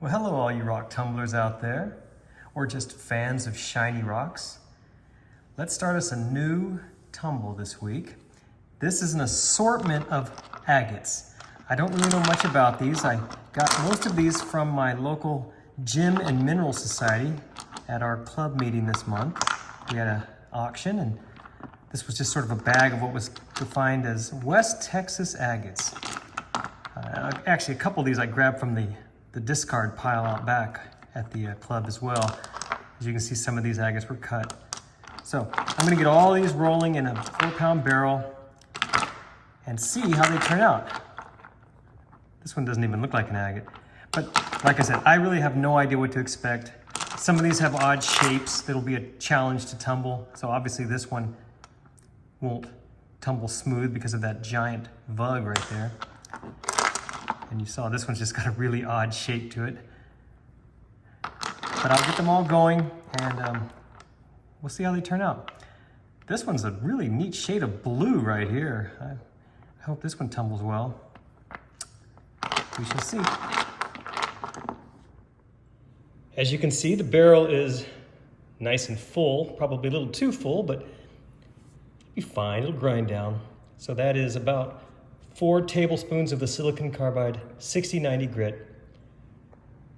Well, hello all you rock tumblers out there, or just fans of shiny rocks. Let's start us a new tumble this week. This is an assortment of agates. I don't really know much about these. I got most of these from my local Gem and Mineral Society at our club meeting this month. We had an auction, and this was just sort of a bag of what was defined as West Texas agates. Actually, a couple of these I grabbed from the discard pile out back at the club as well. As you can see, some of these agates were cut. So I'm gonna get all these rolling in a 4-pound barrel and see how they turn out. This one doesn't even look like an agate. But like I said, I really have no idea what to expect. Some of these have odd shapes that'll be a challenge to tumble. So obviously this one won't tumble smooth because of that giant vug right there. And you saw this one's just got a really odd shape to it. But I'll get them all going and we'll see how they turn out. This one's a really neat shade of blue right here. I hope this one tumbles well. We shall see. As you can see, the barrel is nice and full, probably a little too full, but it'll be fine, it'll grind down. So that is about 4 tablespoons of the silicon carbide 6090 grit.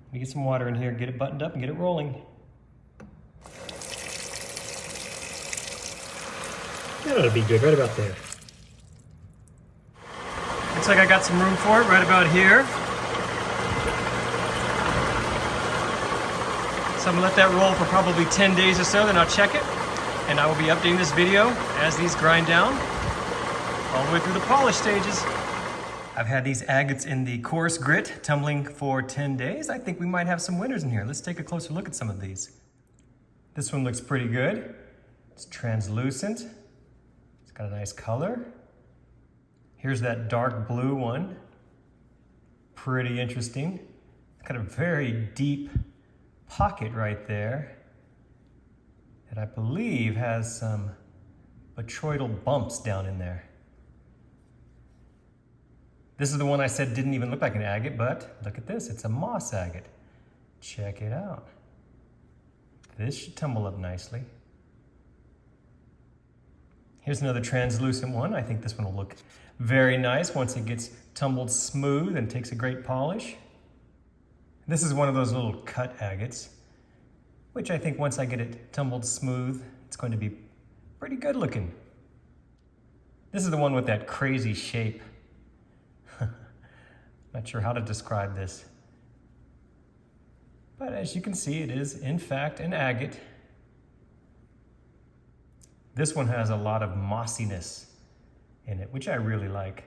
Let me get some water in here, get it buttoned up and get it rolling. That ought to be good, right about there. Looks like I got some room for it right about here. So I'm gonna let that roll for probably 10 days or so, then I'll check it. And I will be updating this video as these grind down all the way through the polish stages. I've had these agates in the coarse grit tumbling for 10 days. I think we might have some winners in here. Let's take a closer look at some of these. This one looks pretty good. It's translucent. It's got a nice color. Here's that dark blue one. Pretty interesting. It's got a very deep pocket right there that I believe has some botryoidal bumps down in there. This is the one I said didn't even look like an agate, but look at this, it's a moss agate. Check it out. This should tumble up nicely. Here's another translucent one. I think this one will look very nice once it gets tumbled smooth and takes a great polish. This is one of those little cut agates, which I think once I get it tumbled smooth, it's going to be pretty good looking. This is the one with that crazy shape. Not sure how to describe this. But as you can see, it is in fact an agate. This one has a lot of mossiness in it, which I really like.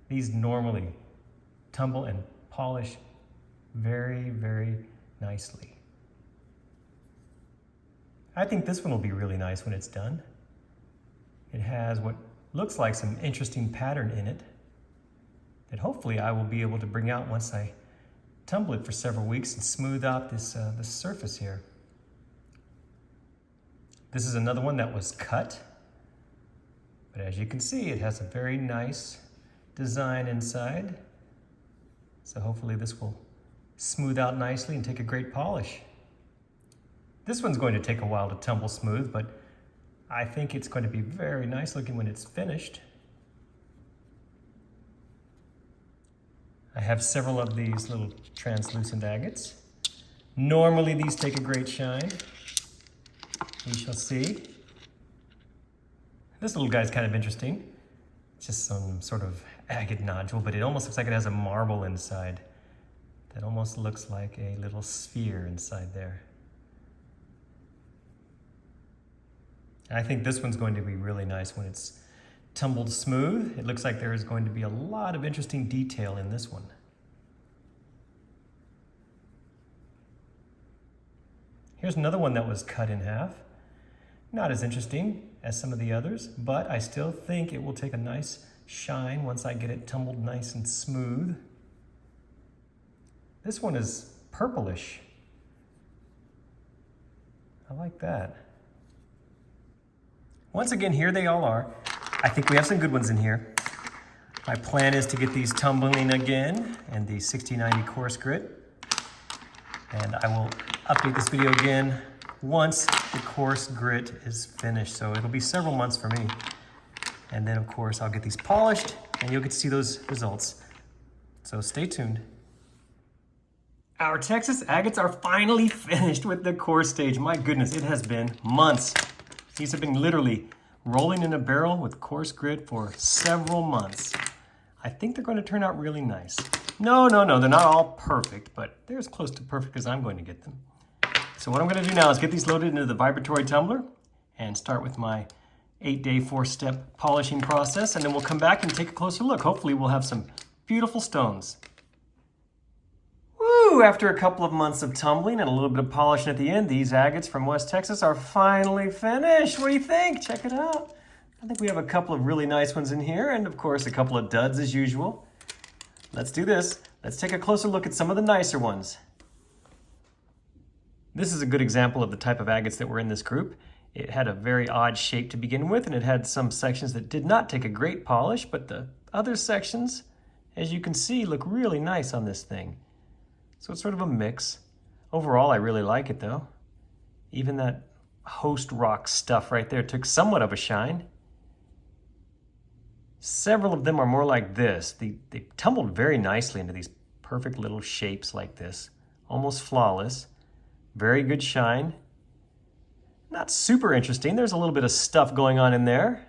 These normally tumble and polish very, very nicely. I think this one will be really nice when it's done. It has what looks like some interesting pattern in it that hopefully I will be able to bring out once I tumble it for several weeks and smooth out this surface here. This is another one that was cut, but as you can see, it has a very nice design inside. So hopefully this will smooth out nicely and take a great polish. This one's going to take a while to tumble smooth, but I think it's going to be very nice looking when it's finished. I have several of these little translucent agates. Normally these take a great shine. We shall see. This little guy's kind of interesting. It's just some sort of agate nodule, but it almost looks like it has a marble inside. That almost looks like a little sphere inside there. I think this one's going to be really nice when it's tumbled smooth. It looks like there is going to be a lot of interesting detail in this one. Here's another one that was cut in half. Not as interesting as some of the others, but I still think it will take a nice shine once I get it tumbled nice and smooth. This one is purplish. I like that. Once again, here they all are. I think we have some good ones in here. My plan is to get these tumbling again and the 6090 coarse grit. And I will update this video again once the coarse grit is finished. So it'll be several months for me. And then of course I'll get these polished and you'll get to see those results. So stay tuned. Our Texas agates are finally finished with the coarse stage. My goodness, it has been months. These have been literally rolling in a barrel with coarse grit for several months. I think they're going to turn out really nice. No, they're not all perfect, but they're as close to perfect as I'm going to get them. So what I'm going to do now is get these loaded into the vibratory tumbler and start with my 8-day 4-step polishing process, and then we'll come back and take a closer look. Hopefully we'll have some beautiful stones. Woo! After a couple of months of tumbling and a little bit of polishing at the end, these agates from West Texas are finally finished. What do you think? Check it out. I think we have a couple of really nice ones in here, and of course a couple of duds as usual. Let's do this. Let's take a closer look at some of the nicer ones. This is a good example of the type of agates that were in this group. It had a very odd shape to begin with, and it had some sections that did not take a great polish, but the other sections, as you can see, look really nice on this thing. So it's sort of a mix. Overall, I really like it though. Even that host rock stuff right there took somewhat of a shine. Several of them are more like this. They tumbled very nicely into these perfect little shapes like this. Almost flawless. Very good shine. Not super interesting. There's a little bit of stuff going on in there.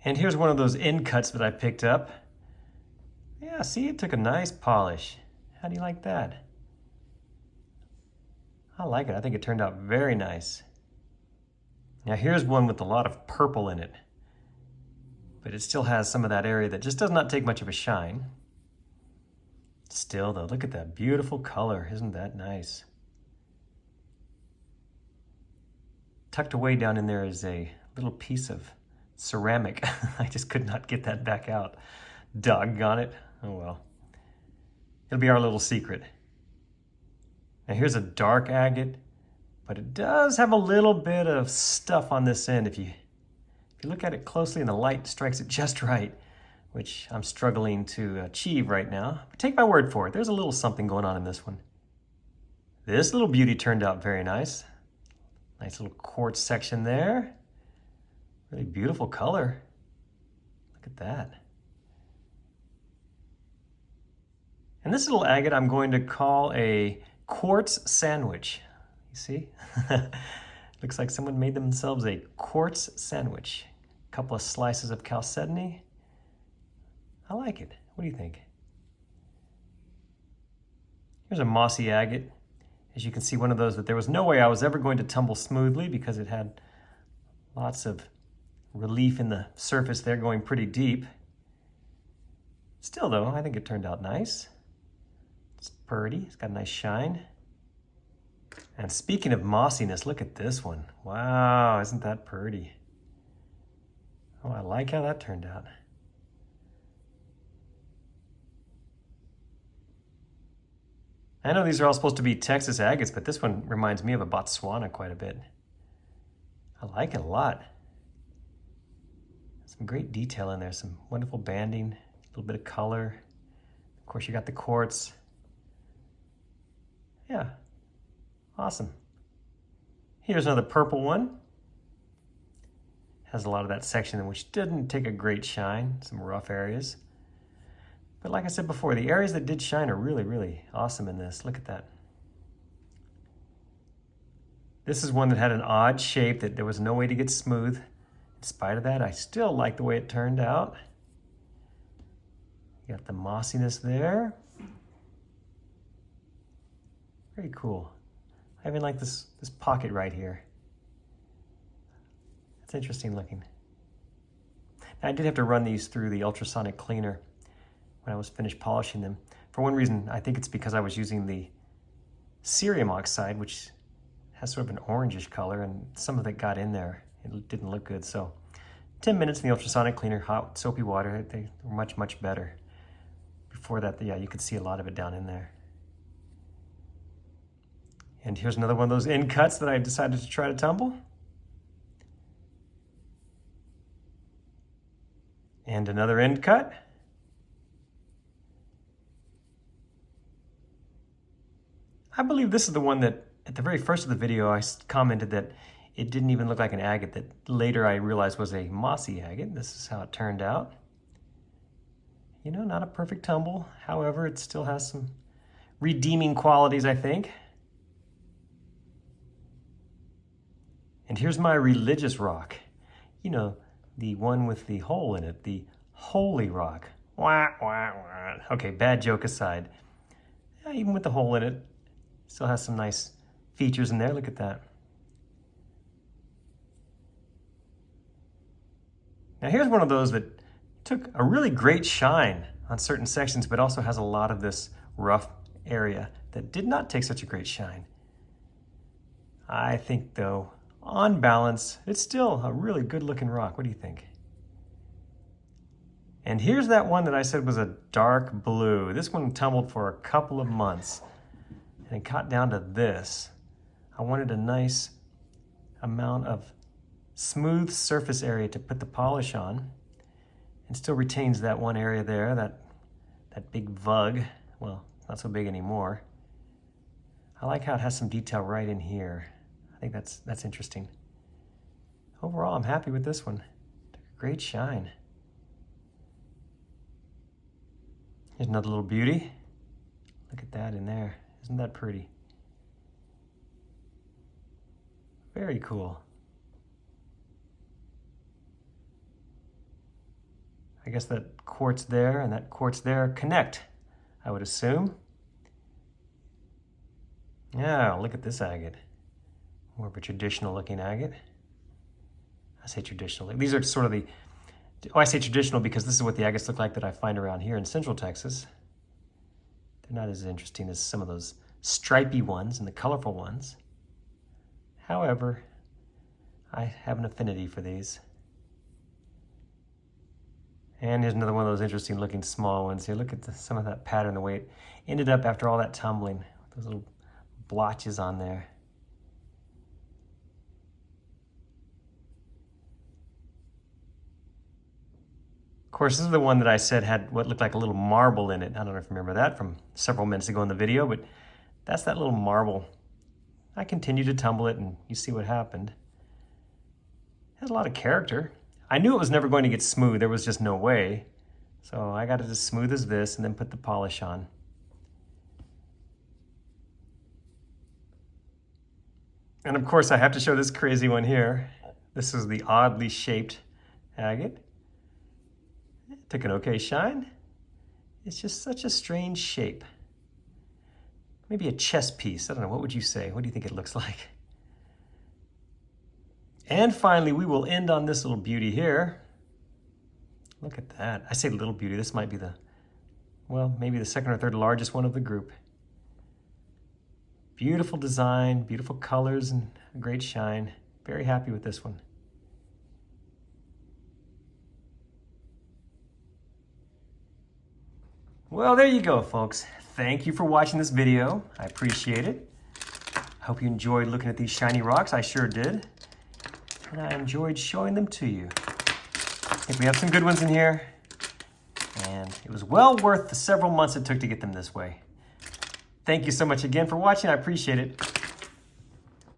And here's one of those end cuts that I picked up. Yeah, see, it took a nice polish. How do you like that? I like it. I think it turned out very nice. Now here's one with a lot of purple in it, but it still has some of that area that just does not take much of a shine. Still though, look at that beautiful color. Isn't that nice? Tucked away down in there is a little piece of ceramic. I just could not get that back out. Doggone it. Oh well. It'll be our little secret. Now here's a dark agate, but it does have a little bit of stuff on this end. If you look at it closely and the light strikes it just right, which I'm struggling to achieve right now. But take my word for it, there's a little something going on in this one. This little beauty turned out very nice. Nice little quartz section there. Really beautiful color. Look at that. And this little agate I'm going to call a quartz sandwich. You see? Looks like someone made themselves a quartz sandwich. A couple of slices of chalcedony. I like it. What do you think? Here's a mossy agate. As you can see, one of those that there was no way I was ever going to tumble smoothly because it had lots of relief in the surface there going pretty deep. Still though, I think it turned out nice. It's pretty, it's got a nice shine. And speaking of mossiness, look at this one. Wow, isn't that pretty? Oh, I like how that turned out. I know these are all supposed to be Texas agates, but this one reminds me of a Botswana quite a bit. I like it a lot. Some great detail in there, some wonderful banding, a little bit of color. Of course, you got the quartz. Yeah, awesome. Here's another purple one. Has a lot of that section which didn't take a great shine, some rough areas. But like I said before, the areas that did shine are really, really awesome in this. Look at that. This is one that had an odd shape that there was no way to get smooth. In spite of that, I still like the way it turned out. You got the mossiness there. Very cool. I even like this pocket right here. It's interesting looking. Now, I did have to run these through the ultrasonic cleaner when I was finished polishing them. For one reason, I think it's because I was using the cerium oxide, which has sort of an orangish color, and some of it got in there. It didn't look good, so 10 minutes in the ultrasonic cleaner, hot soapy water, they were much, much better. Before that, yeah, you could see a lot of it down in there. And here's another one of those end cuts that I decided to try to tumble. And another end cut. I believe this is the one that at the very first of the video I commented that it didn't even look like an agate, that later I realized was a mossy agate. This is how it turned out. You know, not a perfect tumble. However, it still has some redeeming qualities, I think. And here's my religious rock. You know, the one with the hole in it, the holy rock. Wah, wah, wah. Okay, bad joke aside. Yeah, even with the hole in it, still has some nice features in there. Look at that. Now here's one of those that took a really great shine on certain sections, but also has a lot of this rough area that did not take such a great shine. I think though, on balance, it's still a really good looking rock. What do you think? And here's that one that I said was a dark blue. This one tumbled for a couple of months and it got down to this. I wanted a nice amount of smooth surface area to put the polish on, and still retains that one area there, that big vug. Well, not so big anymore. I like how it has some detail right in here. I think that's interesting. Overall, I'm happy with this one. Took a great shine. Here's another little beauty. Look at that in there. Isn't that pretty? Very cool. I guess that quartz there and that quartz there connect, I would assume. Yeah, look at this agate. More of a traditional looking agate. I say traditional. These are sort of the, I say traditional because this is what the agates look like that I find around here in Central Texas. They're not as interesting as some of those stripy ones and the colorful ones. However, I have an affinity for these. And here's another one of those interesting looking small ones here. Look at some of that pattern, the way it ended up after all that tumbling. Those little blotches on there. Of course, this is the one that I said had what looked like a little marble in it. I don't know if you remember that from several minutes ago in the video, but that's that little marble. I continued to tumble it and you see what happened. It has a lot of character. I knew it was never going to get smooth. There was just no way. So I got it as smooth as this and then put the polish on. And of course I have to show this crazy one here. This is the oddly shaped agate. It took an okay shine. It's just such a strange shape. Maybe a chess piece. I don't know, what would you say? What do you think it looks like? And finally, we will end on this little beauty here. Look at that. I say little beauty. This might be the, well, maybe the second or third largest one of the group. Beautiful design, beautiful colors, and a great shine. Very happy with this one. Well, there you go, folks. Thank you for watching this video. I appreciate it. I hope you enjoyed looking at these shiny rocks. I sure did. And I enjoyed showing them to you. I think we have some good ones in here. And it was well worth the several months it took to get them this way. Thank you so much again for watching. I appreciate it.